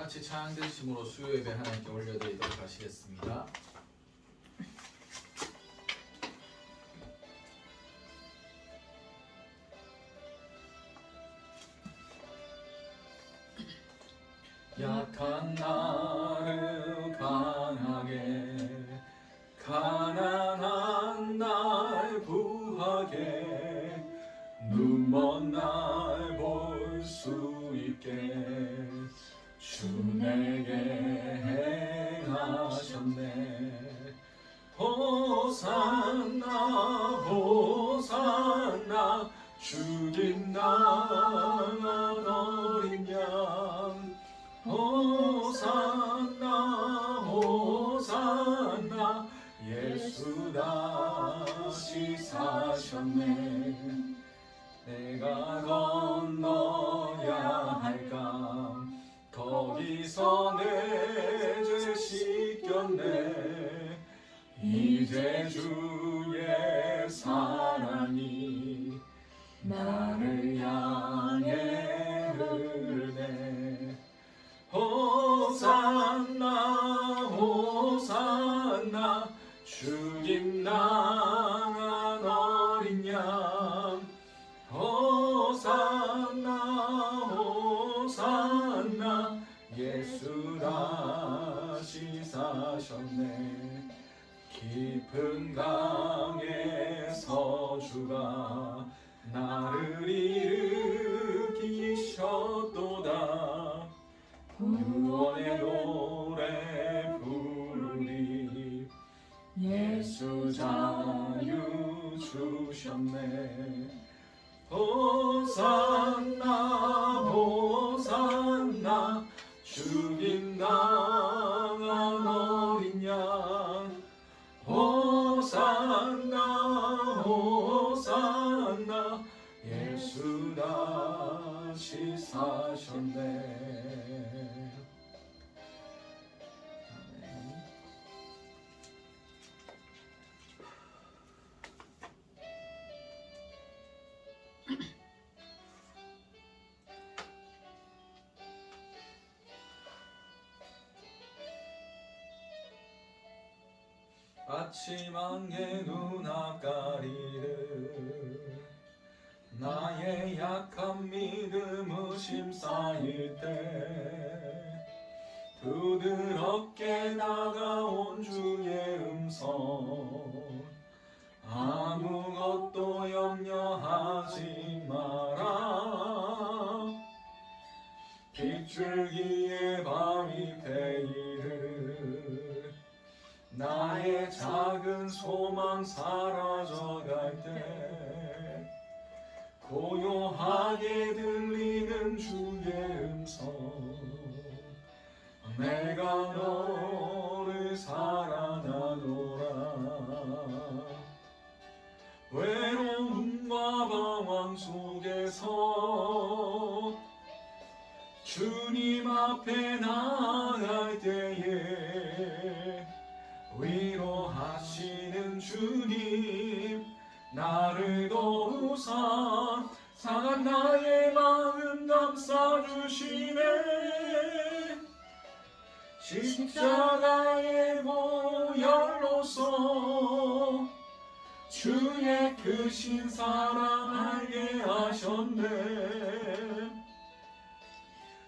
같이 찬양 드리심으로 수요 예배 하나님께 올려드리도록 하시겠습니다. 약한 나를 강하게, 가난한 날 구하게, 눈먼 날 볼 수 있게 주 내게 행하셨네. 호산나 호산나 주님 나간 어린 양. 호산나 호산나 예수 다시 사셨네. 내가 건너야 할까 거기서 내 죄 씻겼네. 이제 주의 사랑이 나를 향해 흐르네. 호산나 호산나 주님 나간 어린 양. 호산나 호산나 예수 다시 사셨네. 깊은 강에서 주가 나를 일으키셨도다. 구원의 노래 부르리 예수 자유 주셨네. 호산나 호산나 주님 나간 어린 양. 호산나 호산나 예수 다시 사셨네. 아멘. 아침 안개 눈앞가리를 나의 약한 믿음 의심 쌓일 때 부드럽게 다가온 주의 음성. 아무것도 염려하지 마라. 빗줄기에 밤이 패이를 나의 작은 소망 사라져갈 때 고요하게 들리는 주의 음성. 내가 너를 사랑하노라. 외로움과 방황 속에서 주님 앞에 나갈 때에 위로하시는 주님 나를 도우사 상한 나의 마음 감싸주시네. 십자가의 보혈로서 주의 크신 사랑 알게 하셨네.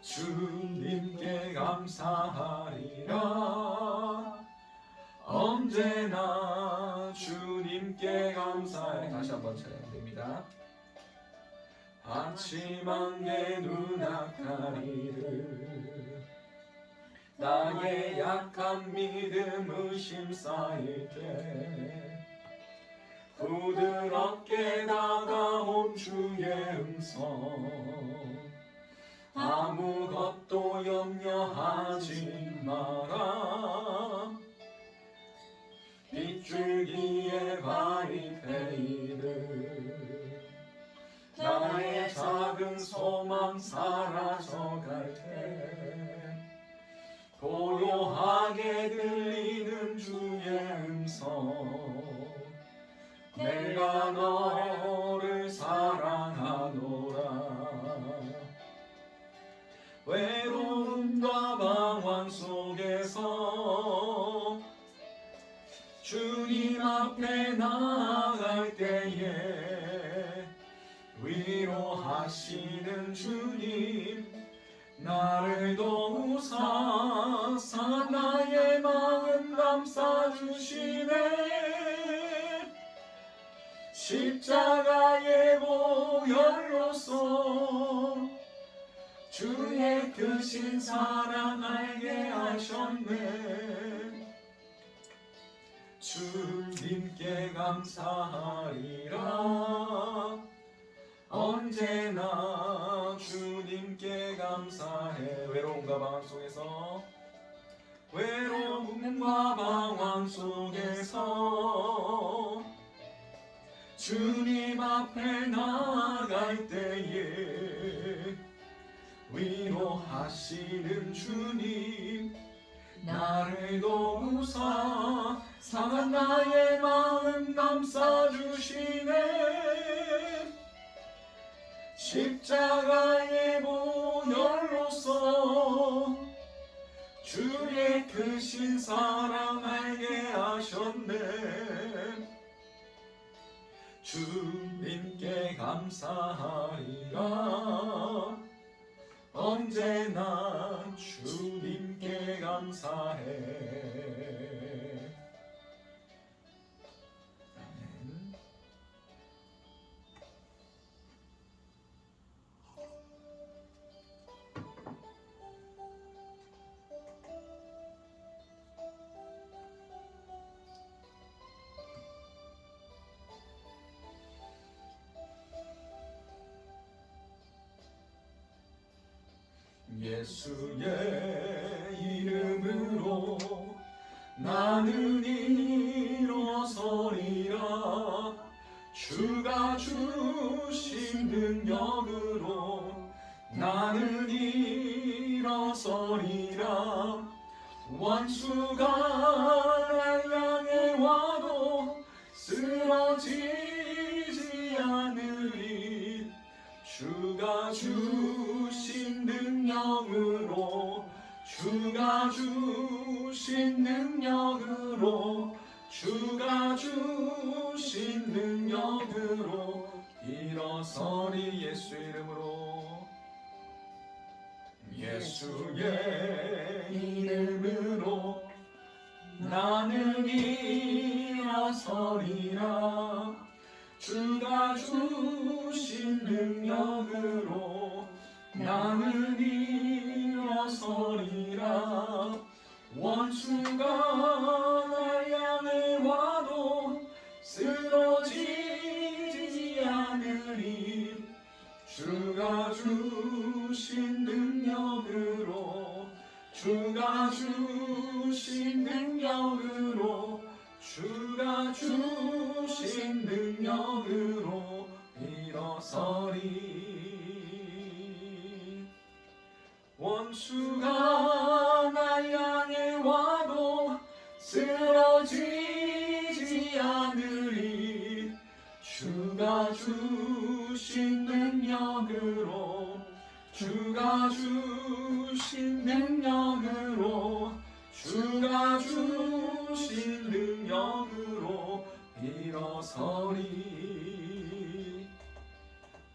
주님께 감사하리라. 언제나 주님께 감사해. 다시 한번 찬양됩니다. 아침 안개 눈앞가리를 나의 약한 믿음 의심 쌓일 때 부드럽게 다가온 주의 음성. 아무것도 염려하지 마라. 빗줄기에 바위 패이를 나의 작은 소망 사라져갈 때 고요하게 들리는 주의 음성. 내가 너를 사랑하노라. 외로움과 주님 앞에 나갈 때에 위로하시는 주님 나를 도우사 상한 나의 마음 감싸주시네 십자가의 보혈로서 주의 크신 사랑 알게 하셨네 주님께 감사하리라 언제나 주님께 감사해 외로움과 방황 속에서 외로움과 방황 속에서 주님 앞에 나갈 때에 위로하시는 주님 나를 도우사 상한 나의 마음 감싸주시네 십자가의 보혈로서 주의 크신 사랑 알게 하셨네 주님께 감사하리라 언제나 주님께 감사해 아멘. 예수의 이름으로 나는 일어서리라 주가 주신 능력으로 나는 일어서리라 원수가 날 향해 와도 쓰러지지 않으리 주가 주신 능력으로 주가 주신 능력으로 주가 주신 능력으로 일어서리 예수 이름으로 예수의 이름으로 나는 일어서리라 주가 주신 능력으로 나는 일어서리라 원수가 날 향해 와도 쓰러지지 않으리 주가 주신 능력으로 주가 주신 능력으로 주가 주신 능력으로 일어서리 원수가 날 향해 와도 쓰러지지 않으리 주가 주신 능력으로 주가 주신 능력으로 주가 주신 능력으로 일어서리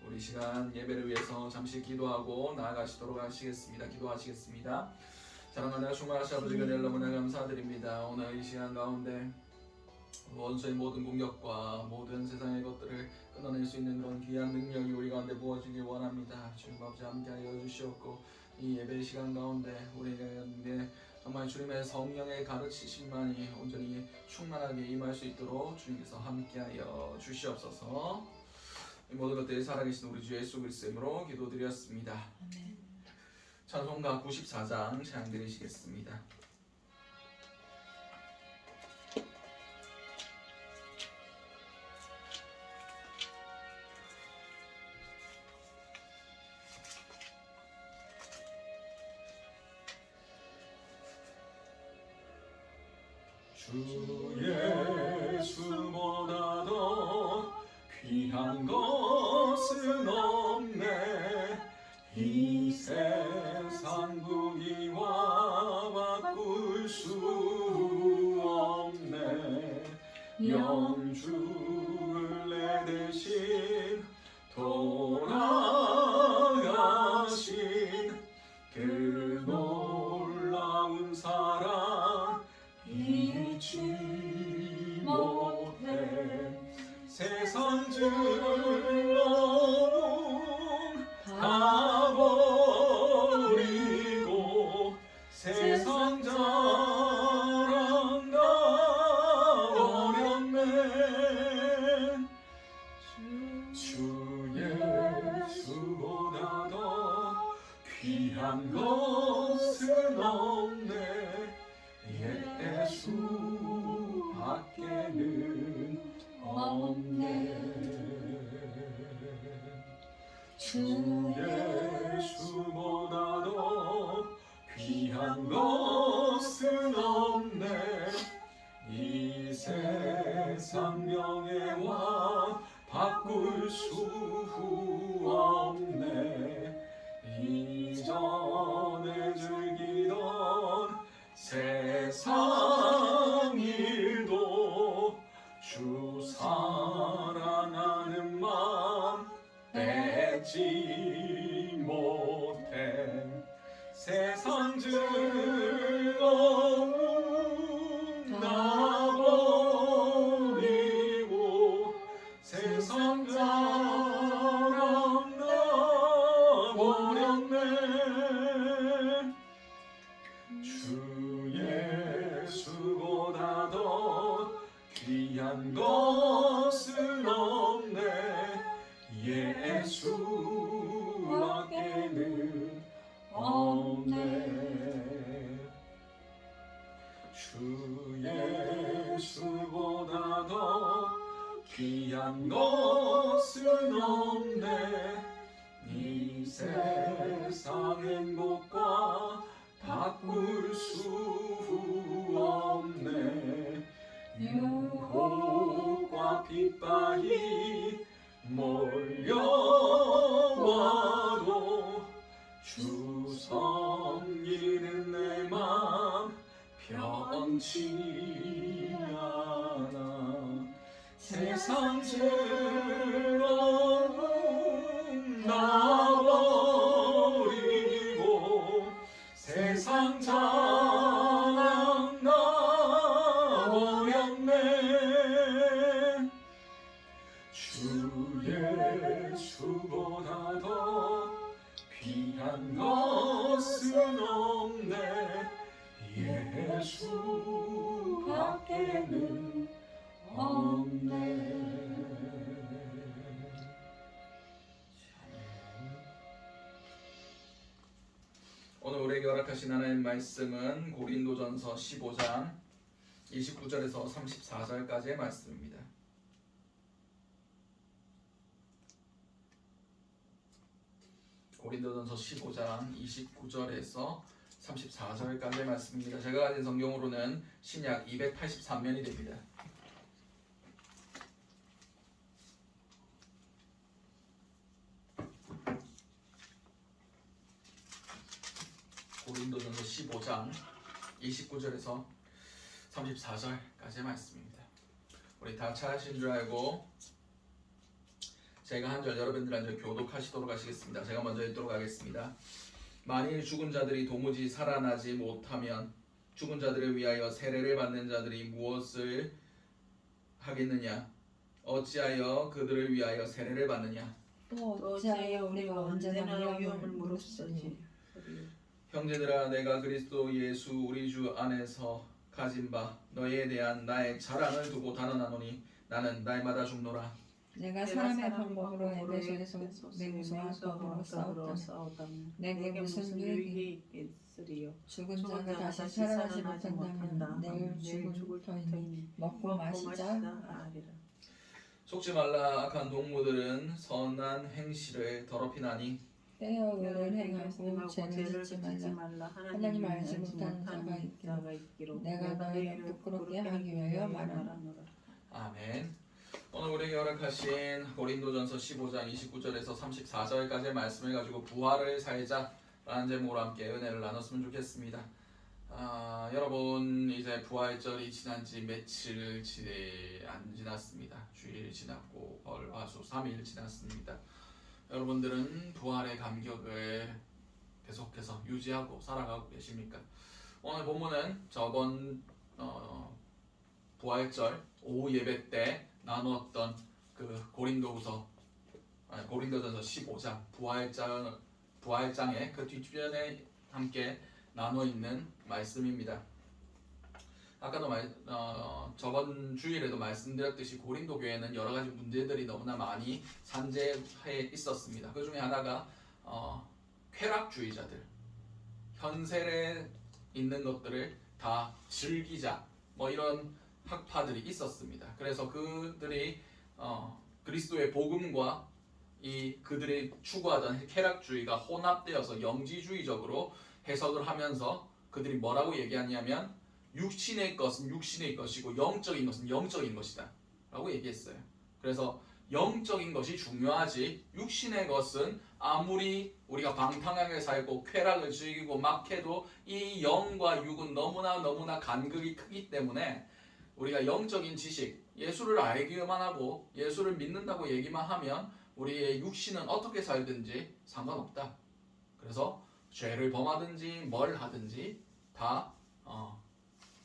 우리 시간 예배를 위해서 잠시 기도하고 나아가시도록 하시겠습니다. 기도하시겠습니다. 사랑하는 내가 충만하신 아버지 은혜를 너무나 감사드립니다. 오늘 이 시간 가운데 원수의 모든 공격과 모든 세상의 것들을 끊어낼 수 있는 그런 귀한 능력이 우리 가운데 부어지길 원합니다. 주님 아버지 함께하여 주시옵고 이 예배 시간 가운데 우리가 정말 주님의 성령의 가르치심만이 온전히 충만하게 임할 수 있도록 주님께서 함께하여 주시옵소서. 이 모든 것들이 살아계신 우리 주 예수 그리스도의 이름으로 기도드렸습니다. 찬송가 94장 찬양 드리시겠습니다. 주 예수보다 더 귀한 것은 없네 이 세상 부귀와 바꿀 수 없네 영주를 내 대신 돌아가신 그 놀라운 사랑 잊지 못해. 세상 즐거움 다 버리고 세상 자랑 다 버렸네. 주 예수보다 더 귀한 것은 없네. 예수 밖에는 없네. 주 예수보다 더 귀한 것은 없네. 이 세상 명예와 바꿀 수 없네. 이전에 즐기던 세상 일도 주 사랑하는 마음 뺏지 못해. 세상 즐거움 다 버리고 세상 자랑 다 버렸네. 주 예수보다 더 귀한 것은 없네. 예수 밖에는 없네. 주 예수보다 더 귀한 것은 없네. 이 세상 행복과 바꿀 수 없네. 유혹과 핍박이 몰려와도 주 섬기는 내 맘 변치 않아. 세상 즐거움 다 버리고 세상 자랑 다 버렸네. 주 예수보다 더 귀한 것은 없네. 예수 밖에는 없네. 오늘 우리에게 허락하신 하나님 말씀은 고린도전서 15장 29절에서 34절까지의 말씀입니다. 고린도전서 15장 29절에서 34절까지의 말씀입니다. 제가 가진 성경으로는 신약 283면이 됩니다. 고린도전서 15장 29절에서 34절까지의 말씀입니다. 우리 다 찾으신 줄 알고 제가 한 절 여러분들 한 절 교독하시도록 하시겠습니다. 제가 먼저 읽도록 하겠습니다. 만일 죽은 자들이 도무지 살아나지 못하면 죽은 자들을 위하여 세례를 받는 자들이 무엇을 하겠느냐? 어찌하여 그들을 위하여 세례를 받느냐? 또 어찌하여 우리가 언제나 위험을 물었으니. 형제들아, 내가 그리스도 예수 우리 주 안에서 가진 바 너희에 대한 나의 자랑을 두고 단언하노니 나는 날마다 죽노라. 내가 사람의 방법으로 에베소에서 맹수와 법으로 싸웠다면 내게 무슨 유익이 있으리요? 죽은 자가 다시 살아나지 못한다면 내일 죽을 터이니 먹고 마시자 하리라. 속지 말라. 악한 동무들은 선한 행실을 더럽히나니 때어 의를 행하고 죄를 짓지 말라. 하나님 알지 못하는 자가 있기로 내가 너희를 부끄럽게 하기 위하여 말하노라. 아멘. 오늘 우리에게 허락하신 고린도전서 15장 29절에서 34절까지의 말씀을 가지고 부활을 살자라는 제목으로 함께 은혜를 나눴으면 좋겠습니다. 여러분 이제 부활절이 지난 지 며칠 안 지났습니다. 주일 지났고 월, 화, 수 3일 지났습니다. 여러분들은 부활의 감격을 계속해서 유지하고 살아가고 계십니까? 오늘 본문은 저번 부활절 오후 예배 때 나누었던 그 고린도전서 15장 부활장의 그 뒷면에 함께 나눠 있는 말씀입니다. 아까도 저번 주일에도 말씀드렸듯이 고린도 교회는 여러 가지 문제들이 너무나 많이 산재해 있었습니다. 그 중에 하나가 쾌락주의자들, 현세에 있는 것들을 다 즐기자 뭐 이런 학파들이 있었습니다. 그래서 그들이 그리스도의 복음과 그들이 추구하던 쾌락주의가 혼합되어서 영지주의적으로 해석을 하면서 그들이 뭐라고 얘기하냐면 육신의 것은 육신의 것이고 영적인 것은 영적인 것이다 라고 얘기했어요. 그래서 영적인 것이 중요하지 육신의 것은 아무리 우리가 방탕하게 살고 쾌락을 즐기고 막 해도 이 영과 육은 너무나 간극이 크기 때문에 우리가 영적인 지식, 예수를 알기만 하고 예수를 믿는다고 얘기만 하면 우리의 육신은 어떻게 살든지 상관없다. 그래서 죄를 범하든지 뭘 하든지 다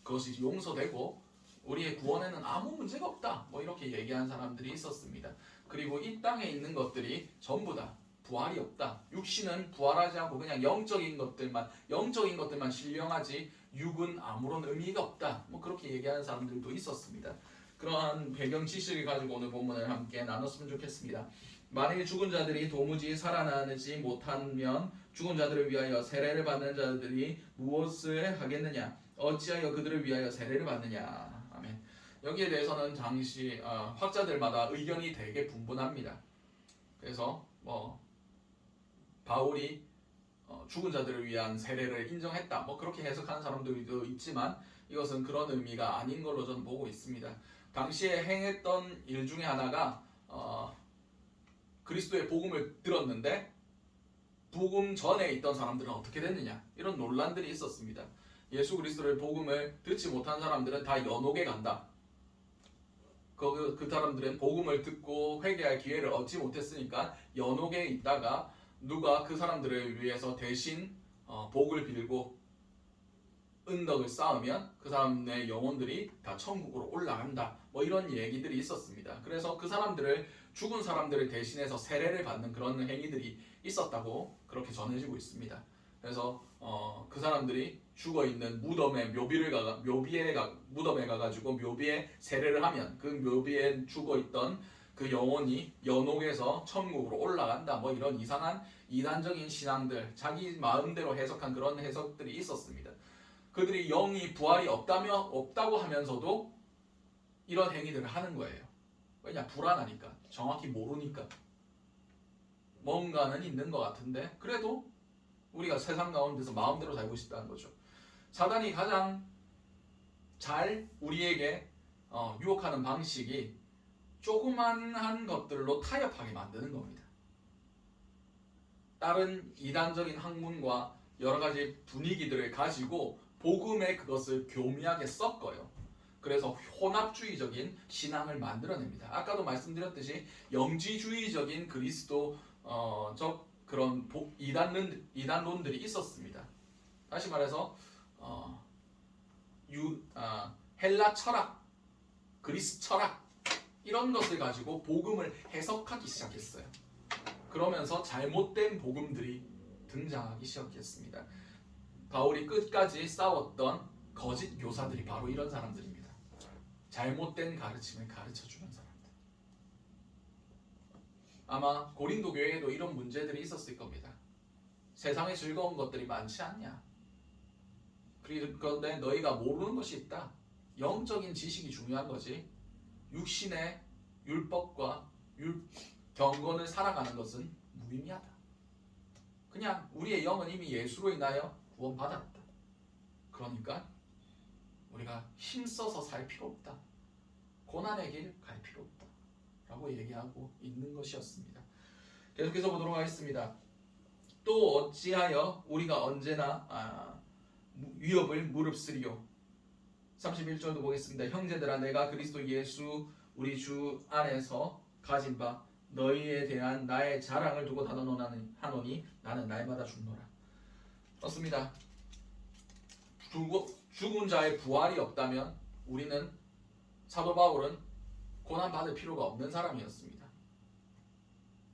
그것이 용서되고 우리의 구원에는 아무 문제가 없다. 뭐 이렇게 얘기한 사람들이 있었습니다. 그리고 이 땅에 있는 것들이 전부 다 부활이 없다. 육신은 부활하지 않고 그냥 영적인 것들만 신령하지 육은 아무런 의미가 없다. 뭐 그렇게 얘기하는 사람들도 있었습니다. 그러한 배경 지식을 가지고 오늘 본문을 함께 나눴으면 좋겠습니다. 만일 죽은 자들이 도무지 살아나지 못하면 죽은 자들을 위하여 세례를 받는 자들이 무엇을 하겠느냐? 어찌하여 그들을 위하여 세례를 받느냐? 아멘. 여기에 대해서는 당시 학자들마다 의견이 되게 분분합니다. 그래서 바울이 죽은 자들을 위한 세례를 인정했다. 뭐 그렇게 해석하는 사람들도 있지만 이것은 그런 의미가 아닌 걸로 저는 보고 있습니다. 당시에 행했던 일 중에 하나가 그리스도의 복음을 들었는데 복음 전에 있던 사람들은 어떻게 됐느냐 이런 논란들이 있었습니다. 예수 그리스도의 복음을 듣지 못한 사람들은 다 연옥에 간다. 그 사람들은 복음을 듣고 회개할 기회를 얻지 못했으니까 연옥에 있다가 누가 그 사람들을 위해서 대신 복을 빌고 은덕을 쌓으면 그 사람의 영혼들이 다 천국으로 올라간다. 뭐 이런 얘기들이 있었습니다. 그래서 그 사람들을 죽은 사람들을 대신해서 세례를 받는 그런 행위들이 있었다고 그렇게 전해지고 있습니다. 그래서 그 사람들이 죽어 있는 무덤에 무덤에 가가지고 묘비에 세례를 하면 그 묘비에 죽어 있던 그 영혼이 연옥에서 천국으로 올라간다. 뭐 이런 이상한 이단적인 신앙들, 자기 마음대로 해석한 그런 해석들이 있었습니다. 그들이 영이 부활이 없다고 하면서도 이런 행위들을 하는 거예요. 왜냐? 불안하니까, 정확히 모르니까. 뭔가는 있는 것 같은데 그래도 우리가 세상 가운데서 마음대로 살고 싶다는 거죠. 사단이 가장 잘 우리에게 유혹하는 방식이 조그만한 것들로 타협하게 만드는 겁니다. 다른 이단적인 학문과 여러 가지 분위기들을 가지고 복음에 그것을 교묘하게 섞어요. 그래서 혼합주의적인 신앙을 만들어냅니다. 아까도 말씀드렸듯이 영지주의적인 그리스도적 그런 이단론들이 있었습니다. 다시 말해서 헬라 철학, 그리스 철학 이런 것을 가지고 복음을 해석하기 시작했어요. 그러면서 잘못된 복음들이 등장하기 시작했습니다. 바울이 끝까지 싸웠던 거짓 교사들이 바로 이런 사람들입니다. 잘못된 가르침을 가르쳐주는 사람들. 아마 고린도 교회에도 이런 문제들이 있었을 겁니다. 세상에 즐거운 것들이 많지 않냐? 그런데 너희가 모르는 것이 있다. 영적인 지식이 중요한 거지. 육신의 율법과 경건을 살아가는 것은 무의미하다. 그냥 우리의 영은 이미 예수로 인하여 구원받았다. 그러니까 우리가 힘써서 살 필요 없다. 고난의 길 갈 필요 없다. 라고 얘기하고 있는 것이었습니다. 계속해서 보도록 하겠습니다. 또 어찌하여 우리가 언제나 위협을 무릅쓰리요. 31절도 보겠습니다. 형제들아 내가 그리스도 예수 우리 주 안에서 가진 바 너희에 대한 나의 자랑을 두고 하노니 나는 날마다 죽노라. 맞습니다. 죽은 자의 부활이 없다면 우리는 사도 바울은 고난받을 필요가 없는 사람이었습니다.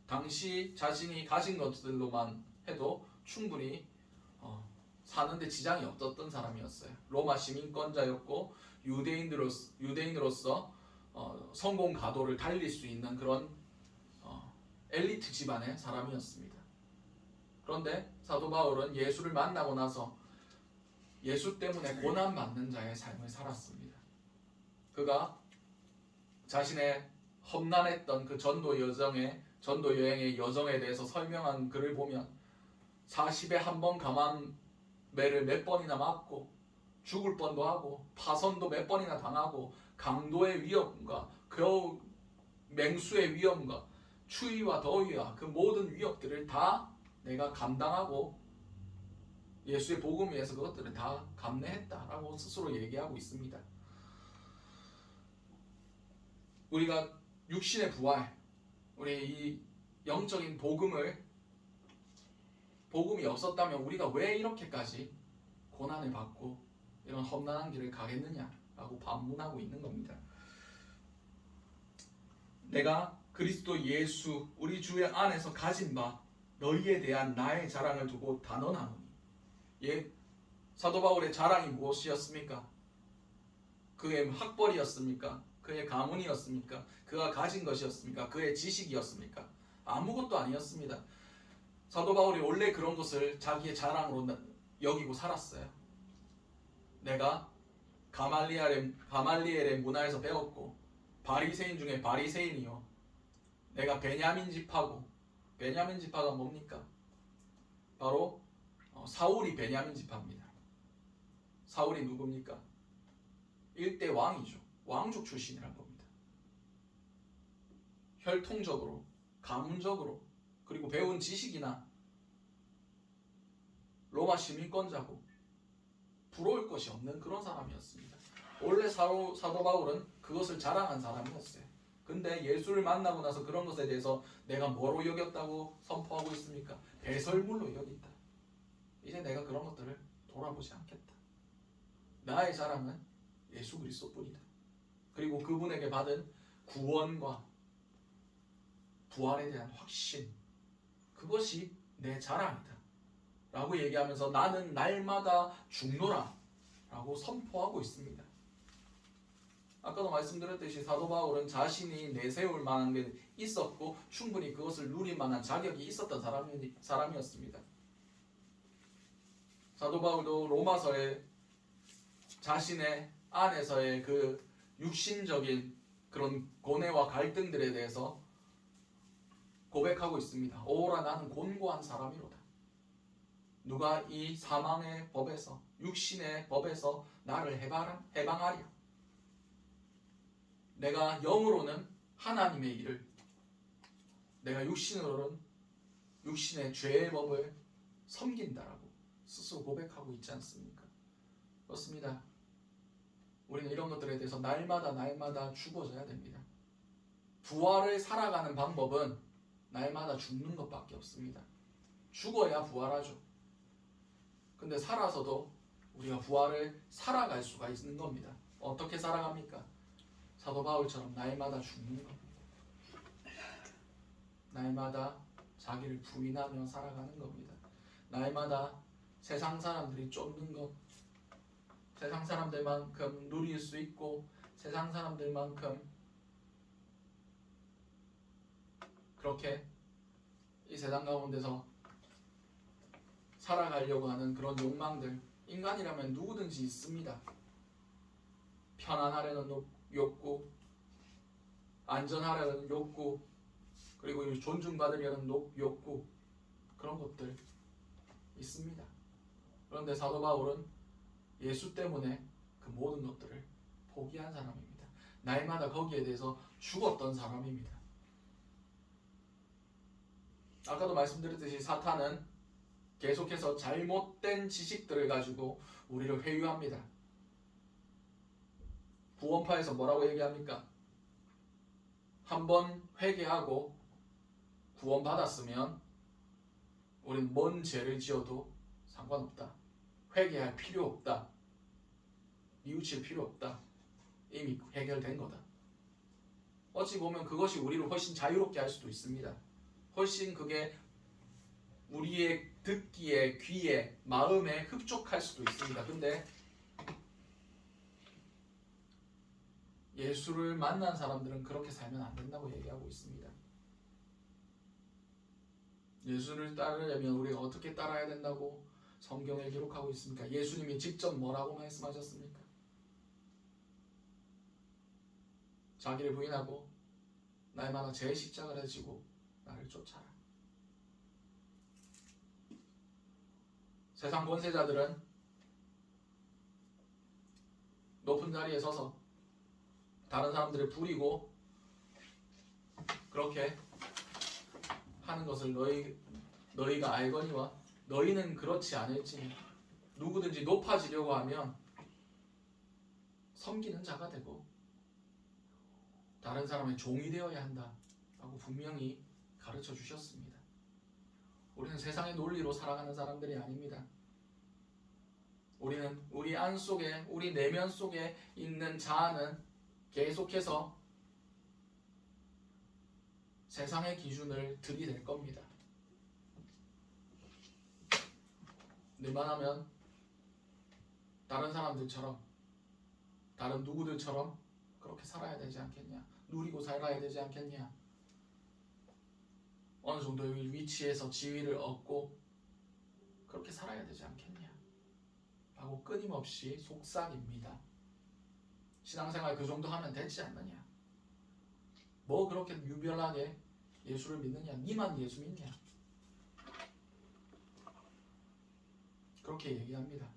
당시 자신이 가진 것들로만 해도 충분히 사는데 지장이 없었던 사람이었어요. 로마 시민권자였고 유대인으로서 성공 가도를 달릴 수 있는 그런 엘리트 집안의 사람이었습니다. 그런데 사도 바울은 예수를 만나고 나서 예수 때문에 고난받는 자의 삶을 살았습니다. 그가 자신의 험난했던 그 전도 여행의 여정에 대해서 설명한 글을 보면 40에 한 번 감암매를 몇 번이나 맞고 죽을 뻔도 하고 파선도 몇 번이나 당하고 강도의 위험과 겨우 맹수의 위험과 추위와 더위와 그 모든 위협들을 다 내가 감당하고 예수의 복음 위해서 그것들을 다 감내했다라고 스스로 얘기하고 있습니다. 우리가 육신의 부활, 우리 이 영적인 복음이 없었다면 우리가 왜 이렇게까지 고난을 받고 이런 험난한 길을 가겠느냐라고 반문하고 있는 겁니다. 내가 그리스도 예수 우리 주의 안에서 가진 바 너희에 대한 나의 자랑을 두고 단언하노니. 사도 바울의 자랑이 무엇이었습니까? 그의 학벌이었습니까? 그의 가문이었습니까? 그가 가진 것이었습니까? 그의 지식이었습니까? 아무것도 아니었습니다. 사도 바울이 원래 그런 것을 자기의 자랑으로 여기고 살았어요. 내가 가말리엘의 문화에서 배웠고 바리새인 중에 바리새인이요. 내가 베냐민 지파고 베냐민 지파가 뭡니까? 바로 사울이 베냐민 지파입니다. 사울이 누굽니까? 일대 왕이죠. 왕족 출신이란 겁니다. 혈통적으로, 가문적으로, 그리고 배운 지식이나 로마 시민권자고 부러울 것이 없는 그런 사람이었습니다. 원래 사도 바울은 그것을 자랑한 사람이었어요. 근데 예수를 만나고 나서 그런 것에 대해서 내가 뭐로 여겼다고 선포하고 있습니까? 배설물로 여긴다. 이제 내가 그런 것들을 돌아보지 않겠다. 나의 자랑은 예수 그리스도뿐이다. 그리고 그분에게 받은 구원과 부활에 대한 확신, 그것이 내 자랑이다 라고 얘기하면서 나는 날마다 죽노라 라고 선포하고 있습니다. 아까도 말씀드렸듯이 사도 바울은 자신이 내세울 만한 게 있었고 충분히 그것을 누릴 만한 자격이 있었던 사람이었습니다. 사도 바울도 로마서에 자신의 안에서의 그 육신적인 그런 고뇌와 갈등들에 대해서 고백하고 있습니다. 오라 나는 곤고한 사람이로다. 누가 이 사망의 법에서 육신의 법에서 나를 해방하랴. 내가 영으로는 하나님의 일을, 내가 육신으로는 육신의 죄의 법을 섬긴다라고 스스로 고백하고 있지 않습니까? 그렇습니다. 우리는 이런 것들에 대해서 날마다 죽어져야 됩니다. 부활을 살아가는 방법은 날마다 죽는 것밖에 없습니다. 죽어야 부활하죠. 근데 살아서도 우리가 부활을 살아갈 수가 있는 겁니다. 어떻게 살아갑니까? 사도 바울처럼 날마다 죽는 겁니다. 날마다 자기를 부인하며 살아가는 겁니다. 날마다 세상 사람들이 쫓는 것, 세상 사람들만큼 누릴 수 있고 세상 사람들만큼 그렇게 이 세상 가운데서 살아가려고 하는 그런 욕망들, 인간이라면 누구든지 있습니다. 편안하려는 욕구, 안전하려는 욕구, 그리고 존중받으려는 욕구, 그런 것들 있습니다. 그런데 사도 바울은 예수 때문에 그 모든 것들을 포기한 사람입니다. 날마다 거기에 대해서 죽었던 사람입니다. 아까도 말씀드렸듯이 사탄은 계속해서 잘못된 지식들을 가지고 우리를 회유합니다. 구원파에서 뭐라고 얘기합니까? 한번 회개하고 구원받았으면 우린 뭔 죄를 지어도 상관없다. 회개할 필요 없다. 뉘우칠 필요 없다. 이미 해결된 거다. 어찌 보면 그것이 우리를 훨씬 자유롭게 할 수도 있습니다. 훨씬 그게 우리의 듣기에, 귀에, 마음에 흡족할 수도 있습니다. 근데 예수를 만난 사람들은 그렇게 살면 안 된다고 얘기하고 있습니다. 예수를 따르려면 우리가 어떻게 따라야 된다고 성경에 기록하고 있습니까? 예수님이 직접 뭐라고 말씀하셨습니까? 자기를 부인하고 날마다 제 십자가를 지고 나를 쫓아라. 세상 권세자들은 높은 자리에 서서 다른 사람들을 부리고 그렇게 하는 것을 너희가 알거니와 너희는 그렇지 않을지니 누구든지 높아지려고 하면 섬기는 자가 되고 다른 사람의 종이 되어야 한다 라고 분명히 가르쳐 주셨습니다. 우리는 세상의 논리로 살아가는 사람들이 아닙니다. 우리는 우리 안 속에, 우리 내면 속에 있는 자아는 계속해서 세상의 기준을 들이댈 겁니다. 웬만하면 다른 사람들처럼, 다른 누구들처럼 그렇게 살아야 되지 않겠냐? 누리고 살아야 되지 않겠냐? 어느 정도의 위치에서 지위를 얻고 그렇게 살아야 되지 않겠냐? 라고 끊임없이 속삭입니다. 신앙생활 그 정도 하면 되지 않느냐? 뭐 그렇게 유별나게 예수를 믿느냐? 니만 예수 믿냐? 그렇게 얘기합니다.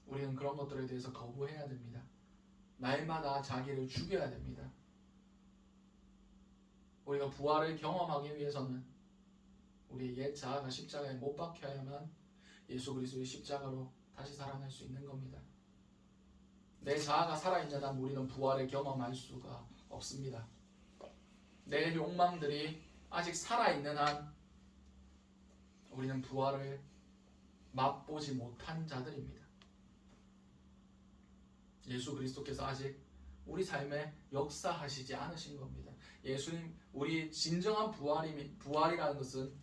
우리는 그런 것들에 대해서 거부해야 됩니다. 날마다 자기를 죽여야 됩니다. 우리가 부활을 경험하기 위해서는 우리의 옛 자아가 십자가에 못 박혀야만 예수 그리스도의 십자가로 다시 살아날 수 있는 겁니다. 내 자아가 살아있는 한 우리는 부활을 경험할 수가 없습니다. 내 욕망들이 아직 살아있는 한 우리는 부활을 맛보지 못한 자들입니다. 예수 그리스도께서 아직 우리 삶에 역사하시지 않으신 겁니다. 예수님, 우리 진정한 부활이라는 것은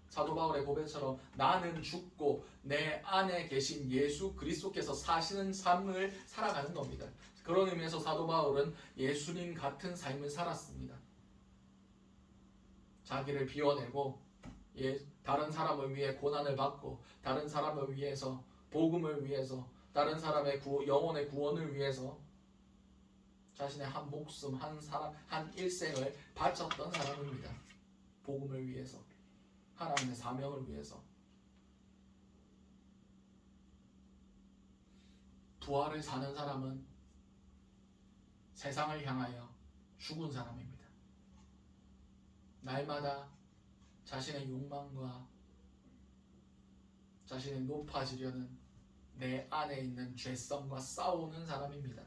사도 바울의 고백처럼 나는 죽고 내 안에 계신 예수 그리스도께서 사시는 삶을 살아가는 겁니다. 그런 의미에서 사도 바울은 예수님 같은 삶을 살았습니다. 자기를 비워내고 다른 사람을 위해 고난을 받고 다른 사람을 위해서 복음을 위해서 다른 사람의 영혼의 구원을 위해서 자신의 한 목숨, 한 일생을 바쳤던 사람입니다. 복음을 위해서, 하나님의 사명을 위해서. 부활을 사는 사람은 세상을 향하여 죽은 사람입니다. 날마다 자신의 욕망과 자신의 높아지려는 내 안에 있는 죄성과 싸우는 사람입니다.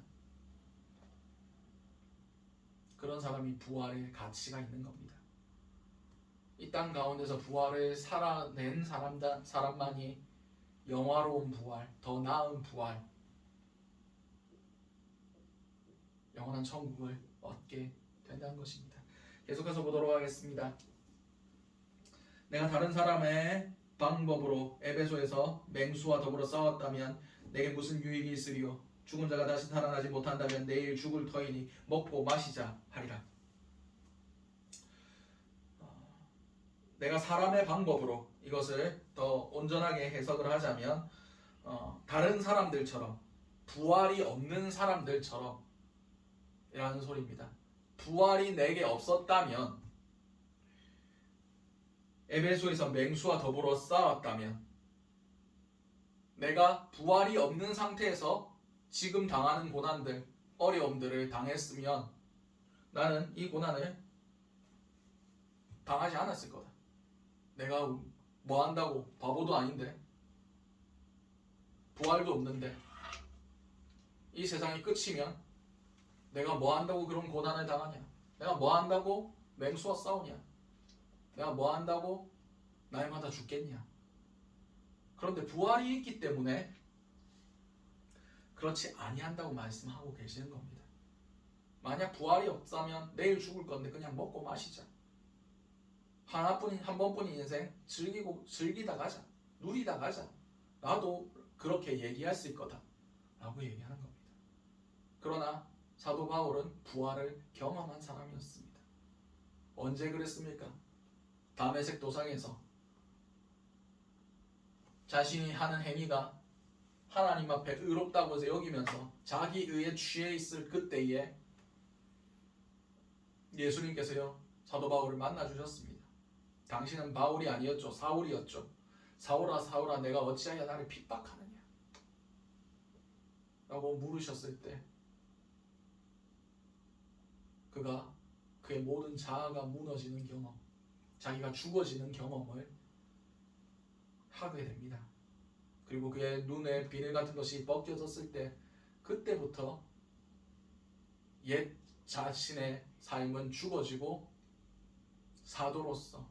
그런 사람이 부활의 가치가 있는 겁니다. 이 땅 가운데서 부활을 살아낸 사람만이 영화로운 부활, 더 나은 부활, 영원한 천국을 얻게 된다는 것입니다. 계속해서 보도록 하겠습니다. 내가 다른 사람의 방법으로 에베소에서 맹수와 더불어 싸웠다면 내게 무슨 유익이 있으리요? 죽은 자가 다시 살아나지 못한다면 내일 죽을 터이니 먹고 마시자 하리라. 내가 사람의 방법으로 이것을 더 온전하게 해석을 하자면 다른 사람들처럼 부활이 없는 사람들처럼 이라는 소리입니다. 부활이 내게 없었다면 에베소에서 맹수와 더불어 싸웠다면 내가 부활이 없는 상태에서 지금 당하는 고난들, 어려움들을 당했으면 나는 이 고난을 당하지 않았을 거다. 내가 뭐 한다고 바보도 아닌데 부활도 없는데 이 세상이 끝이면 내가 뭐 한다고 그런 고난을 당하냐? 내가 뭐 한다고 맹수와 싸우냐? 내가 뭐 한다고 날마다 죽겠냐? 그런데 부활이 있기 때문에 그렇지 아니한다고 말씀하고 계시는 겁니다. 만약 부활이 없다면 내일 죽을 건데 그냥 먹고 마시자. 한 번뿐인 인생 즐기다 가자. 누리다 가자. 나도 그렇게 얘기할 수 있거다 라고 얘기하는 겁니다. 그러나 사도 바울은 부활을 경험한 사람이었습니다. 언제 그랬습니까? 다메섹 도상에서 자신이 하는 행위가 하나님 앞에 의롭다고 여기면서 자기 의에 취해 있을 그때에 예수님께서요 사도 바울을 만나 주셨습니다. 당신은 바울이 아니었죠. 사울이었죠. 사울아 사울아 내가 어찌하여 나를 핍박하느냐 라고 물으셨을 때 그가 그의 모든 자아가 무너지는 경험, 자기가 죽어지는 경험을 하게 됩니다. 그리고 그의 눈에 비늘 같은 것이 벗겨졌을 때 그때부터 옛 자신의 삶은 죽어지고 사도로서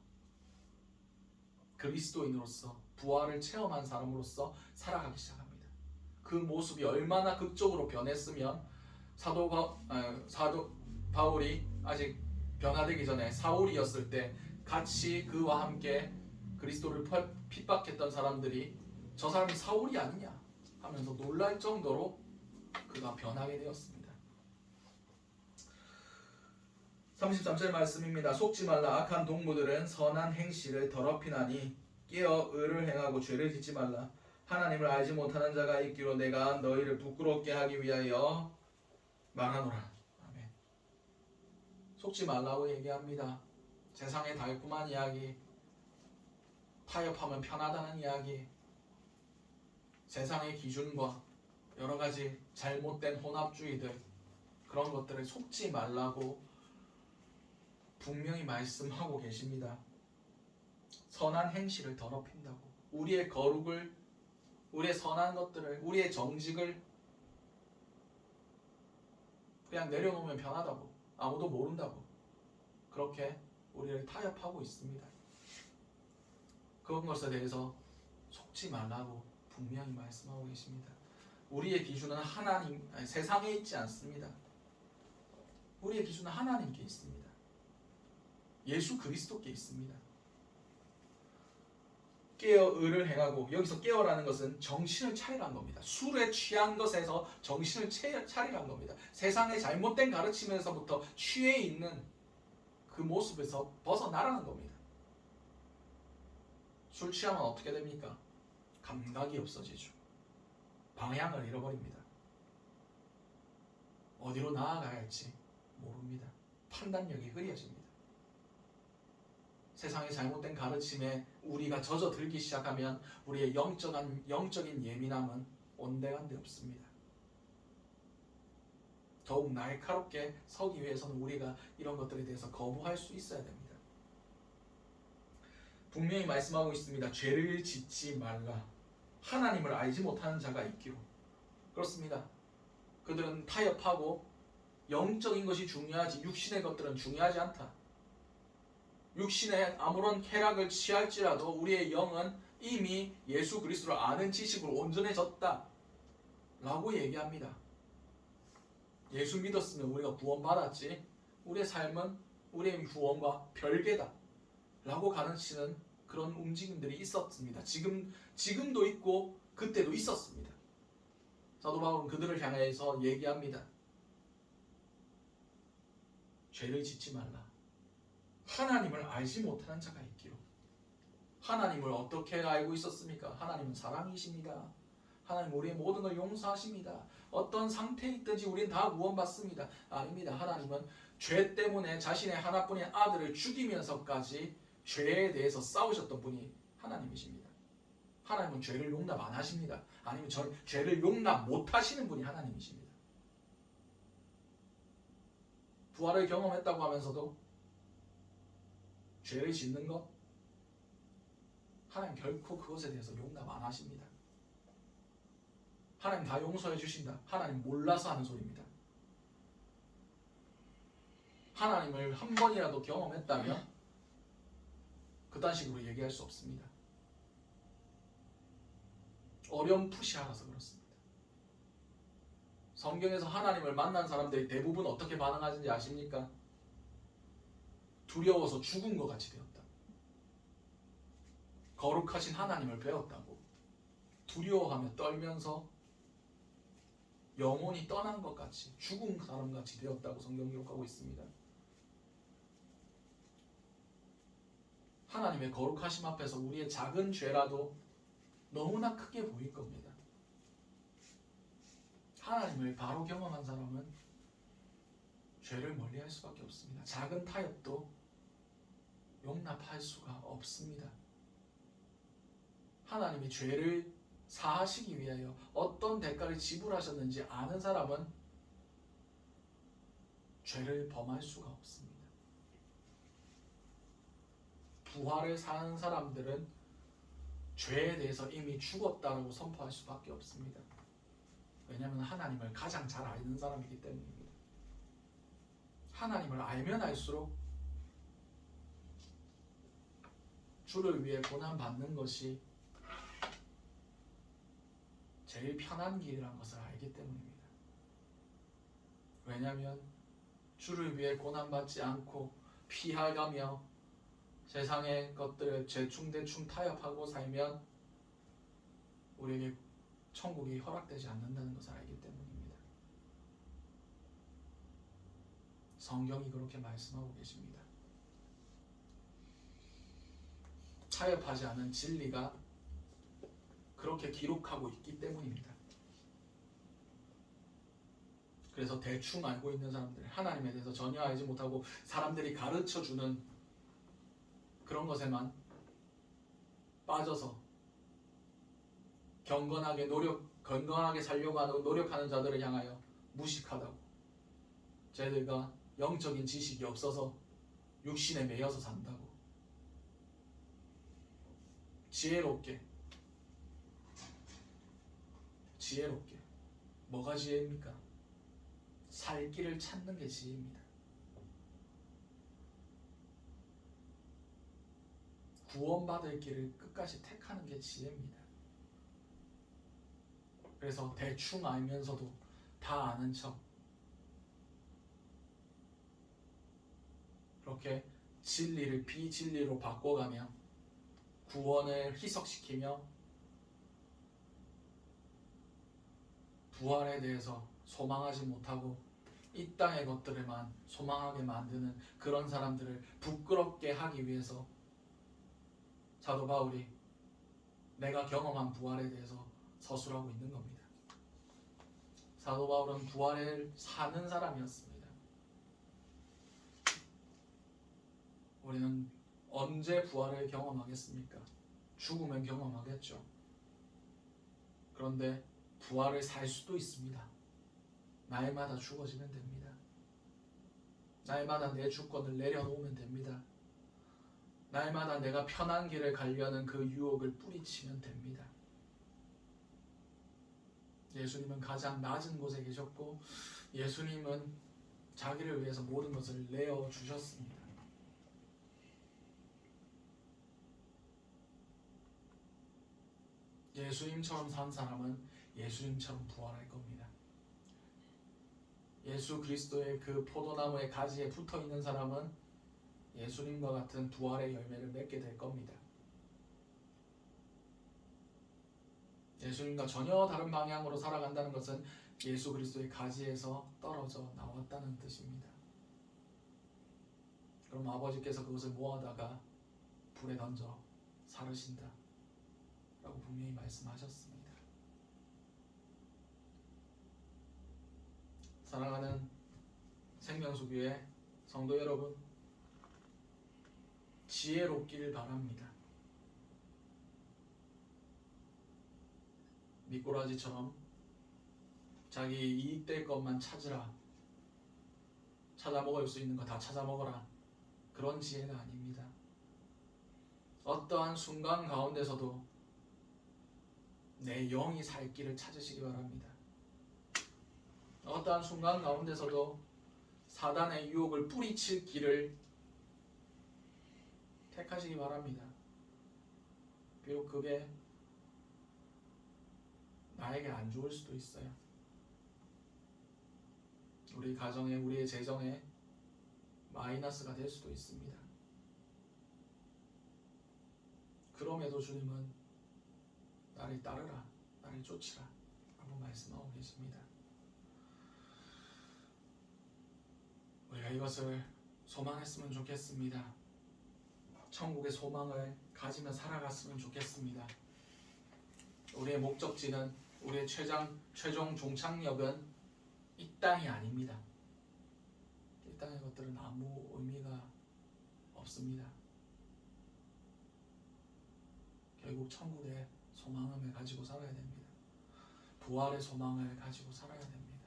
그리스도인으로서 부활을 체험한 사람으로서 살아가기 시작합니다. 그 모습이 얼마나 극적으로 변했으면 사도 바울이 아직 변화되기 전에 사울이었을 때 같이 그와 함께 그리스도를 핍박했던 사람들이 저 사람이 사울이 아니냐 하면서 놀랄 정도로 그가 변하게 되었습니다. 33절 말씀입니다. 속지 말라. 악한 동무들은 선한 행실을 더럽히나니 깨어 의를 행하고 죄를 짓지 말라. 하나님을 알지 못하는 자가 있기로 내가 너희를 부끄럽게 하기 위하여 말하노라. 아멘. 속지 말라고 얘기합니다. 세상의 달콤한 이야기, 타협하면 편하다는 이야기, 세상의 기준과 여러 가지 잘못된 혼합주의들, 그런 것들을 속지 말라고 분명히 말씀하고 계십니다. 선한 행실을 더럽힌다고, 우리의 거룩을, 우리의 선한 것들을, 우리의 정직을 그냥 내려놓으면 편하다고, 아무도 모른다고 그렇게 우리를 타협하고 있습니다. 그런 것에 대해서 속지 말라고 분명히 말씀하고 계십니다. 우리의 기준은 세상에 있지 않습니다. 우리의 기준은 하나님께 있습니다. 예수 그리스도께 있습니다. 깨어 의를 행하고, 여기서 깨어라는 것은 정신을 차리라는 겁니다. 술에 취한 것에서 정신을 차리라는 겁니다. 세상의 잘못된 가르침에서부터 취해 있는 그 모습에서 벗어나라는 겁니다. 술 취하면 어떻게 됩니까? 감각이 없어지죠. 방향을 잃어버립니다. 어디로 나아가야 할지 모릅니다. 판단력이 흐려집니다. 세상의 잘못된 가르침에 우리가 젖어들기 시작하면 우리의 영적인 예민함은 온데간데 없습니다. 더욱 날카롭게 서기 위해서는 우리가 이런 것들에 대해서 거부할 수 있어야 됩니다. 분명히 말씀하고 있습니다. 죄를 짓지 말라. 하나님을 알지 못하는 자가 있기로. 그렇습니다. 그들은 타협하고 영적인 것이 중요하지 육신의 것들은 중요하지 않다. 육신에 아무런 쾌락을 취할지라도 우리의 영은 이미 예수 그리스도를 아는 지식으로 온전해졌다 라고 얘기합니다. 예수 믿었으면 우리가 구원받았지 우리의 삶은 우리의 구원과 별개다 라고 가르치는 그런 움직임들이 있었습니다. 지금도 있고 그때도 있었습니다. 사도 바울은 그들을 향해서 얘기합니다. 죄를 짓지 말라. 하나님을 알지 못하는 자가 있기로. 하나님을 어떻게 알고 있었습니까? 하나님은 사랑이십니다. 하나님 우리의 모든 걸 용서하십니다. 어떤 상태에 있든지 우리는 다 구원받습니다. 아닙니다. 하나님은 죄 때문에 자신의 하나뿐인 아들을 죽이면서까지 죄에 대해서 싸우셨던 분이 하나님이십니다. 하나님은 죄를 용납 안 하십니다. 아니면 죄를 용납 못 하시는 분이 하나님이십니다. 부활을 경험했다고 하면서도 죄를 짓는 것, 하나님 결코 그것에 대해서 용납 안 하십니다. 하나님 다 용서해 주신다. 하나님 몰라서 하는 소리입니다. 하나님을 한 번이라도 경험했다면 그딴 식으로 얘기할 수 없습니다. 어렴풋이 알아서 그렇습니다. 성경에서 하나님을 만난 사람들이 대부분 어떻게 반응하는지 아십니까? 두려워서 죽은 것 같이 되었다. 거룩하신 하나님을 배웠다고 두려워하며 떨면서 영혼이 떠난 것 같이 죽은 사람같이 되었다고 성경 기록하고 있습니다. 하나님의 거룩하심 앞에서 우리의 작은 죄라도 너무나 크게 보일 겁니다. 하나님을 바로 경험한 사람은 죄를 멀리할 수밖에 없습니다. 작은 타협도 용납할 수가 없습니다. 하나님이 죄를 사하시기 위하여 어떤 대가를 지불하셨는지 아는 사람은 죄를 범할 수가 없습니다. 부활을 사는 사람들은 죄에 대해서 이미 죽었다라고 선포할 수밖에 없습니다. 왜냐하면 하나님을 가장 잘 아는 사람이기 때문입니다. 하나님을 알면 알수록 주를 위해 고난받는 것이 제일 편한 길이라는 것을 알기 때문입니다. 왜냐하면 주를 위해 고난받지 않고 피해가며 세상의 것들을 대충 타협하고 살면 우리에게 천국이 허락되지 않는다는 것을 알기 때문입니다. 성경이 그렇게 말씀하고 계십니다. 타협하지 않은 진리가 그렇게 기록하고 있기 때문입니다. 그래서 대충 알고 있는 사람들, 하나님에 대해서 전혀 알지 못하고 사람들이 가르쳐주는 그런 것에만 빠져서 건강하게 살려고 하는 노력하는 자들을 향하여 무식하다고, 쟤들과 영적인 지식이 없어서 육신에 매여서 산다고, 지혜롭게 뭐가 지혜입니까? 살 길을 찾는 게 지혜입니다. 구원받을 길을 끝까지 택하는 게 지혜입니다. 그래서 대충 알면서도 다 아는 척, 그렇게 진리를 비진리로 바꿔가며 구원을 희석시키며 부활에 대해서 소망하지 못하고 이 땅의 것들에만 소망하게 만드는 그런 사람들을 부끄럽게 하기 위해서 사도 바울이 내가 경험한 부활에 대해서 서술하고 있는 겁니다. 사도 바울은 부활을 사는 사람이었습니다. 우리는 언제 부활을 경험하겠습니까? 죽으면 경험하겠죠. 그런데 부활을 살 수도 있습니다. 날마다 죽어지면 됩니다. 날마다 내 주권을 내려놓으면 됩니다. 날마다 내가 편한 길을 가려는 그 유혹을 뿌리치면 됩니다. 예수님은 가장 낮은 곳에 계셨고 예수님은 자기를 위해서 모든 것을 내어주셨습니다. 예수님처럼 산 사람은 예수님처럼 부활할 겁니다. 예수 그리스도의 그 포도나무의 가지에 붙어있는 사람은 예수님과 같은 부활의 열매를 맺게 될 겁니다. 예수님과 전혀 다른 방향으로 살아간다는 것은 예수 그리스도의 가지에서 떨어져 나왔다는 뜻입니다. 그럼 아버지께서 그것을 모아다가 불에 던져 사르신다 라고 분명히 말씀하셨습니다. 사랑하는 생명수교회 성도 여러분, 지혜롭기를 바랍니다. 미꾸라지처럼 자기 이익될 것만 찾으라, 찾아 먹을 수 있는 거 다 찾아 먹어라, 그런 지혜가 아닙니다. 어떠한 순간 가운데서도 내 영이 살 길을 찾으시기 바랍니다. 어떠한 순간 가운데서도 사단의 유혹을 뿌리칠 길을 택하시기 바랍니다. 비록 그게 나에게 안 좋을 수도 있어요. 우리 가정에, 우리의 재정에 마이너스가 될 수도 있습니다. 그럼에도 주님은 나를 따르라, 나를 쫓으라 라고 말씀하고 계십니다. 우리가 이것을 소망했으면 좋겠습니다. 천국의 소망을 가지며 살아갔으면 좋겠습니다. 우리의 목적지는, 우리의 최종 종착역은 이 땅이 아닙니다. 이 땅의 것들은 아무 의미가 없습니다. 결국 천국의 소망을 가지고 살아야 됩니다. 부활의 소망을 가지고 살아야 됩니다.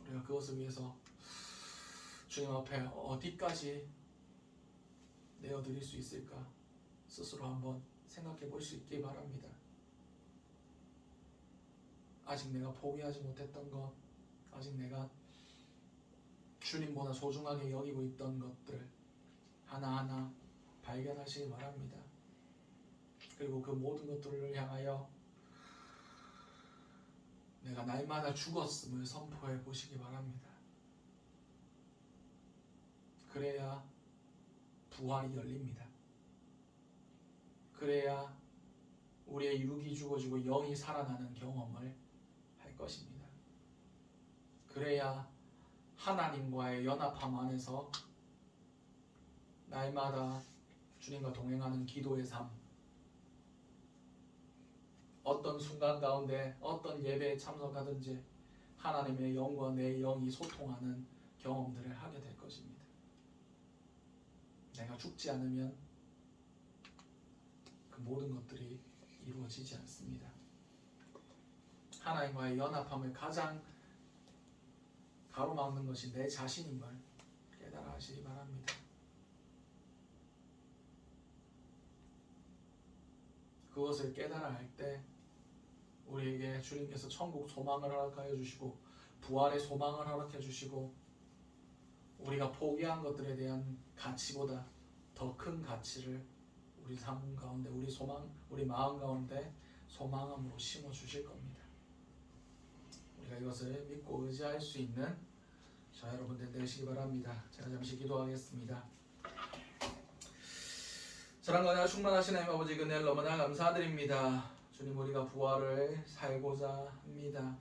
우리가 그것을 위해서 주님 앞에 어디까지 내어드릴 수 있을까 스스로 한번 생각해 볼 수 있기 바랍니다. 아직 내가 포기하지 못했던 것, 아직 내가 주님보다 소중하게 여기고 있던 것들 하나하나 발견하시기 바랍니다. 그리고 그 모든 것들을 향하여 내가 날마다 죽었음을 선포해 보시기 바랍니다. 그래야 부활이 열립니다. 그래야 우리의 육이 죽어지고 영이 살아나는 경험을 할 것입니다. 그래야 하나님과의 연합함 안에서 날마다 주님과 동행하는 기도의 삶, 어떤 순간 가운데 어떤 예배에 참석하든지 하나님의 영과 내 영이 소통하는 경험들을 하게 될 것입니다. 내가 죽지 않으면 그 모든 것들이 이루어지지 않습니다. 하나님과의 연합함을 가장 가로막는 것이 내 자신인 걸 깨달아 하시기 바랍니다. 그것을 깨달아 할 때 우리에게 주님께서 천국 소망을 허락하여 주시고 부활의 소망을 허락해 주시고 우리가 포기한 것들에 대한 가치보다 더 큰 가치를 우리 삶 가운데, 우리 소망, 우리 마음 가운데 소망함으로 심어 주실 겁니다. 우리가 이것을 믿고 의지할 수 있는 자 여러분들 되시기 바랍니다. 제가 잠시 기도하겠습니다. 사랑과 은혜가 충만하신 하나님 아버지 그늘 너무나 감사드립니다. 주님, 우리가 부활을 살고자 합니다.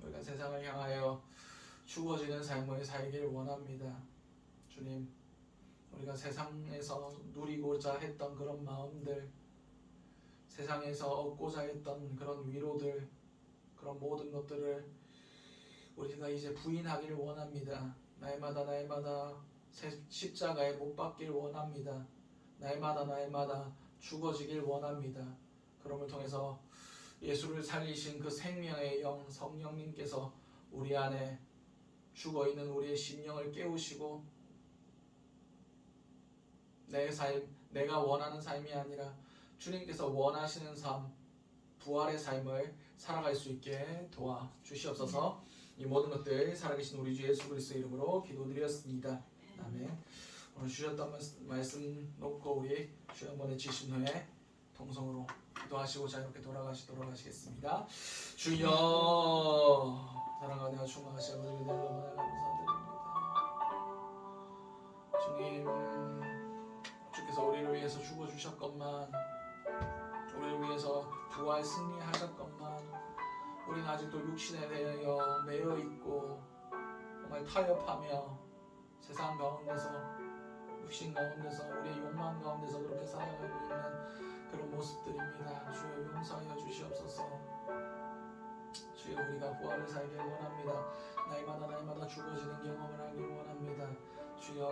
우리가 세상을 향하여 죽어지는 삶을 살길 원합니다. 주님, 우리가 세상에서 누리고자 했던 그런 마음들, 세상에서 얻고자 했던 그런 위로들, 그런 모든 것들을 우리가 이제 부인하기를 원합니다. 날마다 십자가에 못 박길 원합니다. 날마다 죽어지길 원합니다. 그럼을 통해서 예수를 살리신 그 생명의 영 성령님께서 우리 안에 죽어있는 우리의 심령을 깨우시고 내 삶, 내가 원하는 삶이 아니라 주님께서 원하시는 삶, 부활의 삶을 살아갈 수 있게 도와주시옵소서. 이 모든 것들 살아계신 우리 주 예수 그리스도의 이름으로 기도드렸습니다. 아멘. 오늘 주셨던 말씀 놓고 우리 주여 한번 외치신 후에 동성으로 기도하시고 자유롭게 돌아가시도록 하시겠습니다. 주여, 사랑과 은혜가 충만하신 아버지 은혜를 너무나 감사드립니다. 주님, 주께서 우리를 위해서 죽어주셨건만, 우리를 위해서 부활 승리하셨건만, 우리는 아직도 육신에 대하여 매여있고 정말 타협하며 세상 가운데서, 육신 가운데서, 우리의 욕망 가운데서 그렇게 살아가고 있는 그런 모습들입니다. 주여 용서하여 주시옵소서. 주여, 우리가 부활을 살길 원합니다. 날마다 죽어지는 경험을 하길 원합니다. 주여,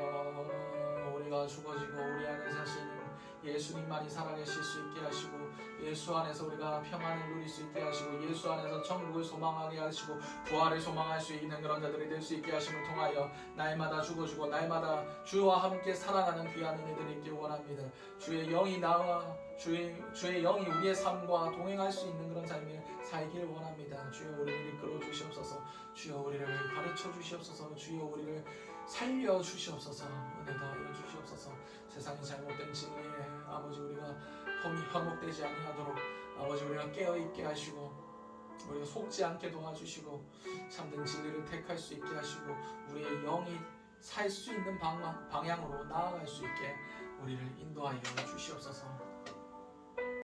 우리가 죽어지고 우리 안에 사시는 예수님만이 살아계실 수 있게 하시고 예수 안에서 우리가 평안을 누릴 수 있게 하시고 예수 안에서 천국을 소망하게 하시고 부활을 소망할 수 있는 그런 자들이 될 수 있게 하심을 통하여 날마다 죽어주고 날마다 주와 함께 살아가는 귀한 은혜들이 있길 원합니다. 주의 영이 나와 주의 영이 우리의 삶과 동행할 수 있는 그런 삶을 살길 원합니다. 주여 우리를 이끌어 주시옵소서. 주여 우리를 가르쳐 주시옵소서. 주여 우리를 살려 주시옵소서. 은혜 더하여 주시옵소서. 세상이 잘못된 진리에 아버지 우리가 현혹되지 아니하도록 아버지 우리가 깨어있게 하시고 우리가 속지 않게 도와주시고 참된 진리를 택할 수 있게 하시고 우리의 영이 살 수 있는 방향으로 나아갈 수 있게 우리를 인도하여 주시옵소서.